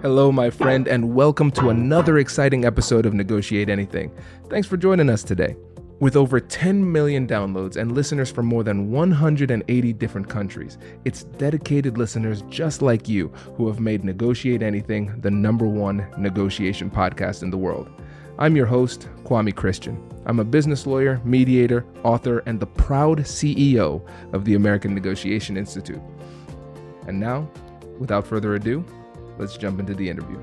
Hello, my friend, and welcome to another exciting episode of Negotiate Anything. Thanks for joining us today. With over 10 million downloads and listeners from more than 180 different countries, it's dedicated listeners just like you who have made Negotiate Anything the #1 negotiation podcast in the world. I'm your host, Kwame Christian. I'm a business lawyer, mediator, author, and the proud CEO of the American Negotiation Institute. And now, without further ado, let's jump into the interview.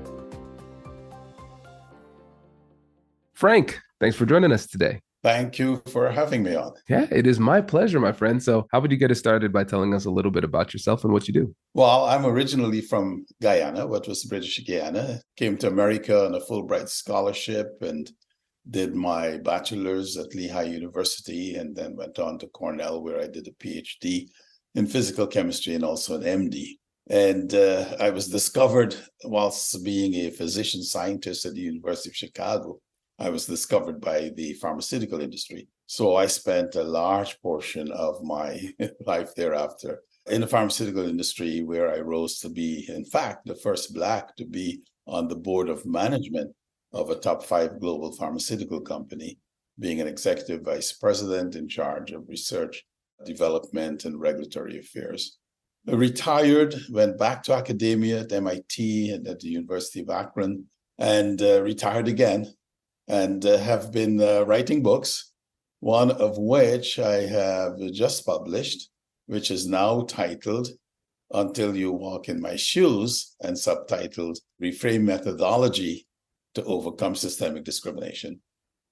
Frank, thanks for joining us today. Thank you for having me on. Yeah, it is my pleasure, my friend. So how would you get us started by telling us a little bit about yourself and what you do? Well, I'm originally from Guyana, what was British Guyana. Came to America on a Fulbright scholarship and did my bachelor's at Lehigh University and then went on to Cornell, where I did a Ph.D. in physical chemistry and also an M.D. And I was discovered whilst being a physician scientist at the University of Chicago. I was discovered by the pharmaceutical industry. So I spent a large portion of my life thereafter in the pharmaceutical industry, where I rose to be, in fact, the first Black to be on the board of management of a top 5 global pharmaceutical company, being an executive vice president in charge of research, development, and regulatory affairs. Retired, went back to academia at MIT and at the University of Akron, and retired again, and have been writing books, one of which I have just published, which is now titled Until You Walk in My Shoes, and subtitled Reframe Methodology to Overcome Systemic Discrimination.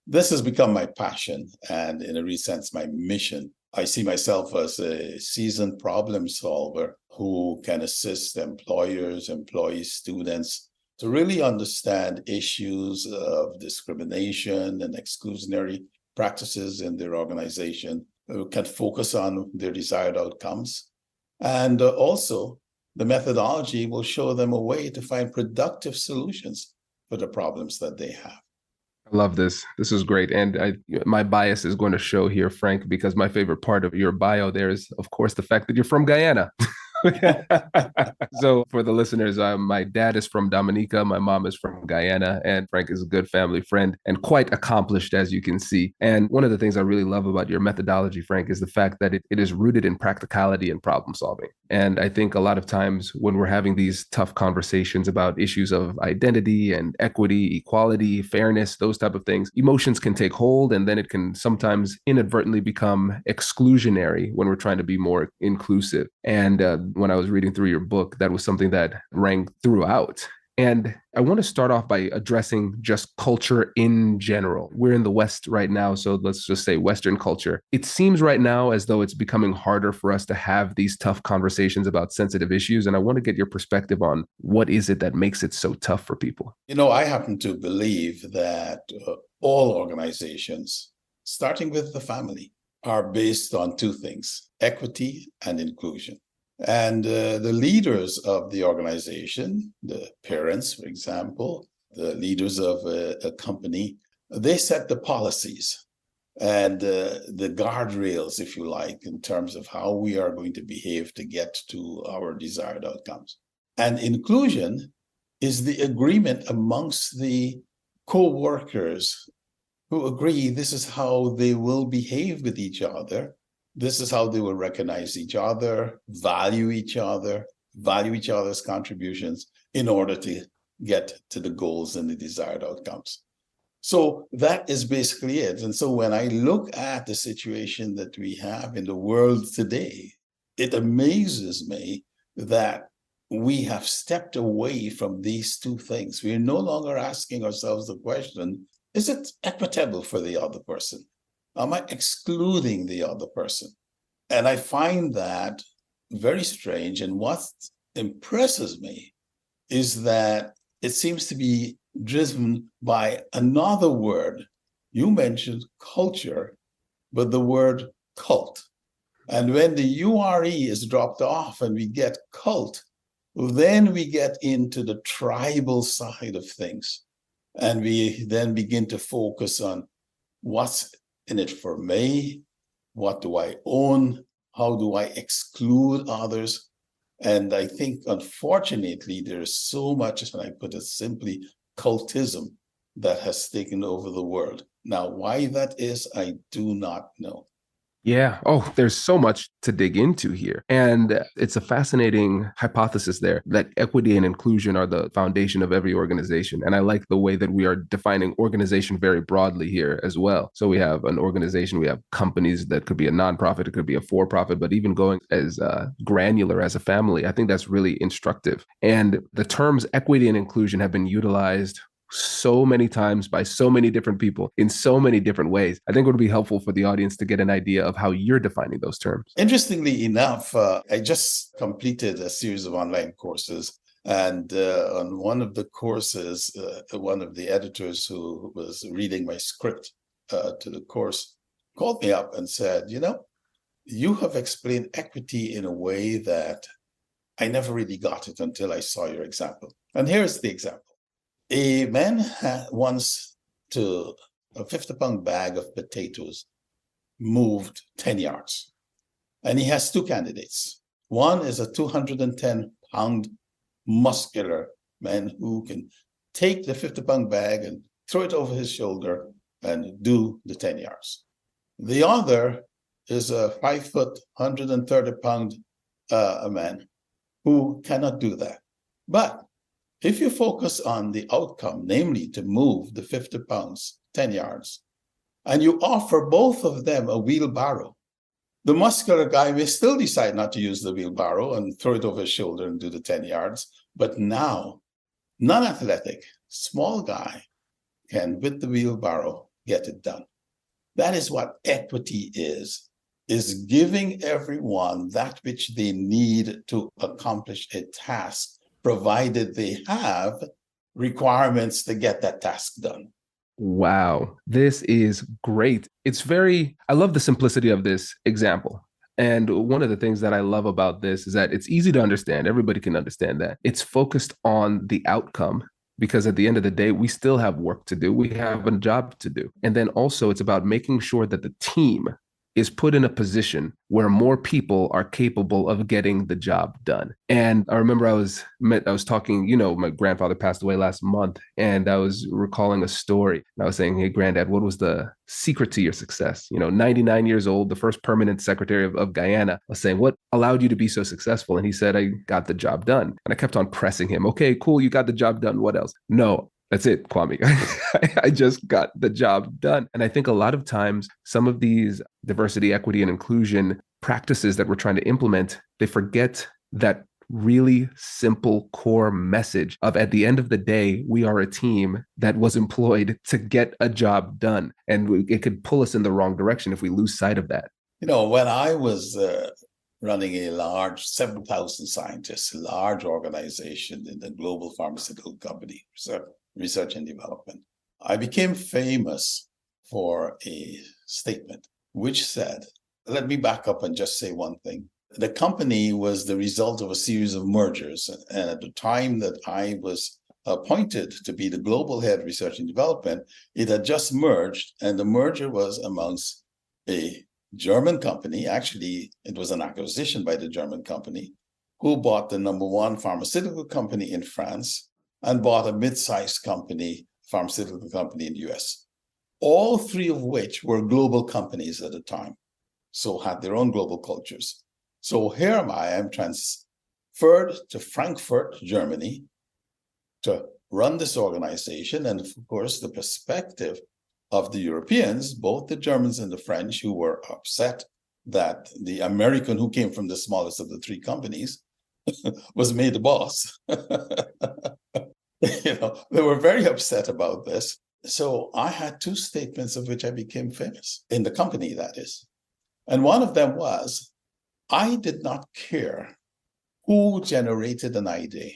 This has become my passion and, in a real sense, my mission. I see myself as a seasoned problem solver who can assist employers, employees, students to really understand issues of discrimination and exclusionary practices in their organization, who can focus on their desired outcomes. And also, the methodology will show them a way to find productive solutions for the problems that they have. I love this. This is great. And my bias is going to show here, Frank, because my favorite part of your bio there is, of course, the fact that you're from Guyana. So for the listeners, my dad is from Dominica, my mom is from Guyana, and Frank is a good family friend and quite accomplished, as you can see. And one of the things I really love about your methodology, Frank, is the fact that it is rooted in practicality and problem solving. And I think a lot of times when we're having these tough conversations about issues of identity and equity, equality, fairness, those type of things, emotions can take hold, and then it can sometimes inadvertently become exclusionary when we're trying to be more inclusive. And when I was reading through your book, that was something that rang throughout. And I want to start off by addressing just culture in general. We're in the West right now, so let's just say Western culture. It seems right now as though it's becoming harder for us to have these tough conversations about sensitive issues. And I want to get your perspective on what is it that makes it so tough for people? You know, I happen to believe that all organizations, starting with the family, are based on 2 things: equity and inclusion. And the leaders of the organization, the parents, for example, the leaders of a company, they set the policies and the guardrails, if you like, in terms of how we are going to behave to get to our desired outcomes. And inclusion is the agreement amongst the coworkers who agree this is how they will behave with each other. This is how they will recognize each other, value each other's contributions in order to get to the goals and the desired outcomes. So that is basically it. And so when I look at the situation that we have in the world today, it amazes me that we have stepped away from these 2 things. We are no longer asking ourselves the question, is it equitable for the other person? Am I excluding the other person? And I find that very strange. And what impresses me is that it seems to be driven by another word. You mentioned culture, but the word cult. And when the URE is dropped off and we get cult, then we get into the tribal side of things. And we then begin to focus on what's in it for me, what do I own, how do I exclude others? And I think, unfortunately, there's so much, and I put it simply, cultism that has taken over the world. Now, why that is, I do not know. Yeah. Oh, there's so much to dig into here. And it's a fascinating hypothesis there that equity and inclusion are the foundation of every organization. And I like the way that we are defining organization very broadly here as well. So we have an organization, we have companies that could be a nonprofit, it could be a for profit, but even going as granular as a family, I think that's really instructive. And the terms equity and inclusion have been utilized so many times by so many different people in so many different ways. I think it would be helpful for the audience to get an idea of how you're defining those terms. Interestingly enough, I just completed a series of online courses. And on one of the courses, one of the editors who was reading my script to the course called me up and said, you have explained equity in a way that I never really got it until I saw your example. And here's the example. A man wants to a 50-pound bag of potatoes moved 10 yards. And he has two candidates. One is a 210-pound muscular man who can take the 50-pound bag and throw it over his shoulder and do the 10 yards. The other is a 5-foot, 130-pound man who cannot do that. But if you focus on the outcome, namely to move the 50 pounds, 10 yards, and you offer both of them a wheelbarrow, the muscular guy may still decide not to use the wheelbarrow and throw it over his shoulder and do the 10 yards. But now, non-athletic, small guy can, with the wheelbarrow, get it done. That is what equity is giving everyone that which they need to accomplish a task, provided they have requirements to get that task done. Wow, this is great. I love the simplicity of this example. And one of the things that I love about this is that it's easy to understand. Everybody can understand that. It's focused on the outcome because at the end of the day, we still have work to do. We have a job to do. And then also it's about making sure that the team is put in a position where more people are capable of getting the job done. And I remember I was talking, my grandfather passed away last month, and I was recalling a story. And I was saying, hey, granddad, what was the secret to your success? 99 years old, the first permanent secretary of Guyana. I was saying, what allowed you to be so successful? And he said, I got the job done. And I kept on pressing him. Okay, cool, you got the job done. What else? No, that's it, Kwame. I just got the job done. And I think a lot of times, some of these diversity, equity, and inclusion practices that we're trying to implement, they forget that really simple core message of, at the end of the day, we are a team that was employed to get a job done. And it could pull us in the wrong direction if we lose sight of that. When I was running a large 7,000 scientists, large organization in the global pharmaceutical company, research and development, I became famous for a statement which said, let me back up and just say one thing. The company was the result of a series of mergers. And at the time that I was appointed to be the global head of research and development, it had just merged. And the merger was amongst a German company. Actually, it was an acquisition by the German company, who bought the number one pharmaceutical company in France and bought a mid-sized pharmaceutical company in the US. All three of which were global companies at the time, so had their own global cultures. So here I'm transferred to Frankfurt, Germany, to run this organization. And of course, the perspective of the Europeans, both the Germans and the French, who were upset that the American who came from the smallest of the three companies was made the boss. They were very upset about this. So I had two statements of which I became famous in the company, that is. And one of them was, I did not care who generated an idea.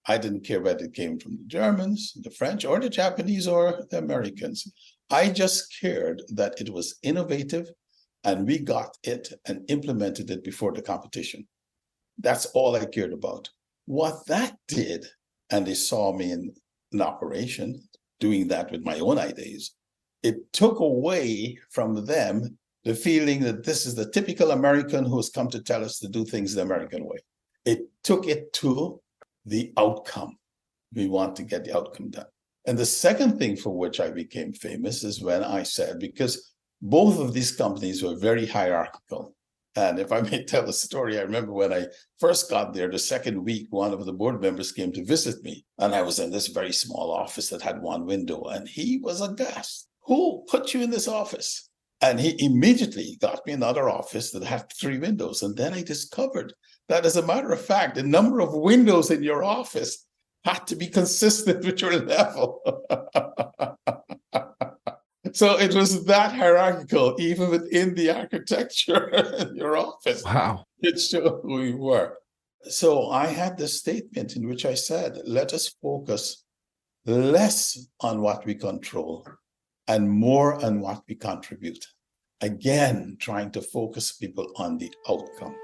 I didn't care whether it came from the Germans, the French, or the Japanese, or the Americans. I just cared that it was innovative and we got it and implemented it before the competition. That's all I cared about. What that did, and they saw me in operation doing that with my own ideas, it took away from them the feeling that this is the typical American who has come to tell us to do things the American way. It took it to the outcome. We want to get the outcome done. And the second thing for which I became famous is when I said, because both of these companies were very hierarchical. And if I may tell a story, I remember when I first got there, the second week, one of the board members came to visit me. And I was in this very small office that had one window. And he was aghast. Who put you in this office? And he immediately got me another office that had 3 windows. And then I discovered that, as a matter of fact, the number of windows in your office had to be consistent with your level. So it was that hierarchical, even within the architecture in your office. Wow. It showed who we were. So I had this statement in which I said, let us focus less on what we control and more on what we contribute. Again, trying to focus people on the outcome.